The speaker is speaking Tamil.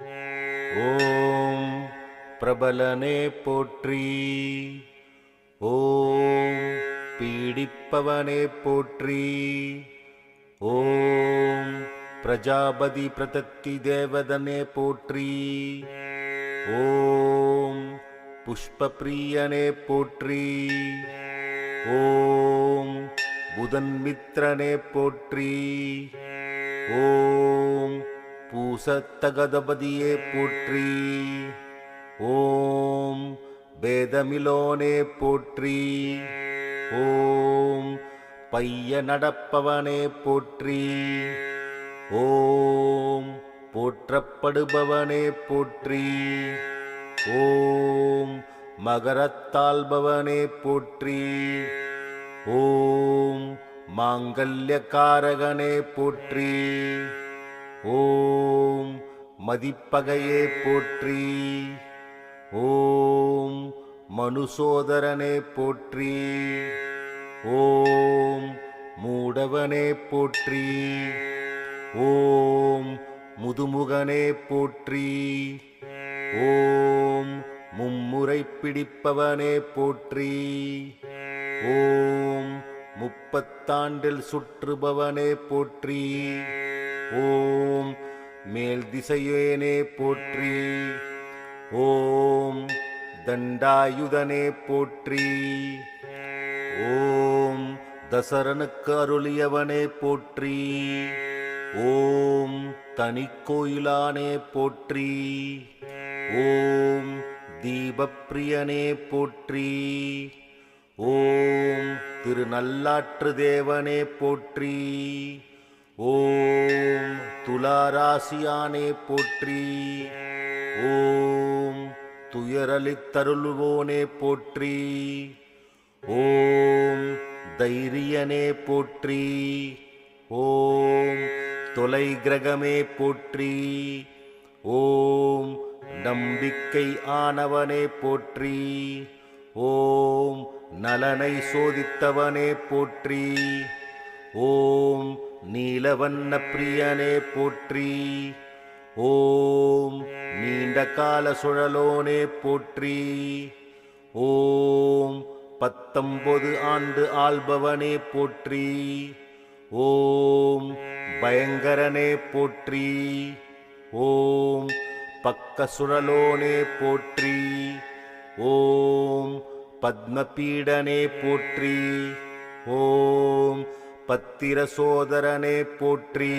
ஓம் பிரபலனே போற்றி. ஓம் பீடிப்பவனே போற்றி. ஓம் பிரஜாபதி பிரதத்தி தேவதனே போற்றி. ஓம் புஷ்பப்பிரியனே போற்றி. ஓம் புதன்மித்ரனே போற்றி. ஓம் பூசத்தகதபதியே போற்றி. ஓம் வேதமிலோனே போற்றி. ஓம் பைய நடப்பவனே போற்றி. ஓம் போற்றப்படுபவனே போற்றி. ஓம் மகரத்தாள்பவனே போற்றி. ஓம் மாங்கல்யக்காரகனே போற்றி. ஓம் மதிப்பகையே போற்றி. ஓம் மனுசோதரனே போற்றி. ஓம் மூடவனே போற்றி. ஓம் முதுமுகனே போற்றி. ஓம் மும்முறை பிடிப்பவனே போற்றி. ஓம் முப்பத்தாண்டில் சுற்றுபவனே போற்றி. ஓம் மேல் திசையேனே போற்றி. ஓம் தண்டாயுதனே போற்றி. ஓம் தசரனுக்கு அருளியவனே போற்றி. ஓம் தனிக்கோயிலானே போற்றி. ஓம் தீபப்பிரியனே போற்றி. ஓம் திருநல்லாற்று தேவனே போற்றி. ஓம் துளாராசியானே போற்றி. ஓம் துயரளித்தருள்வோனே போற்றி. ஓம் தைரியனே போற்றி. ஓம் தொலை கிரகமே போற்றி. ஓம் நம்பிக்கை ஆனவனே போற்றி. ஓம் நலனை சோதித்தவனே போற்றி. ஓம் நீலவண்ண பிரியனே போற்றி. ஓம் நீண்ட கால சுழலோனே போற்றி. ஓம் 19 ஆண்டு ஆள்பவனே போற்றி. ஓம் பயங்கரனே போற்றி. ஓம் பக்க சுழலோனே போற்றி. ஓம் பத்மபீடனே போற்றி. ஓம் பத்திர சோதரனே போற்றி.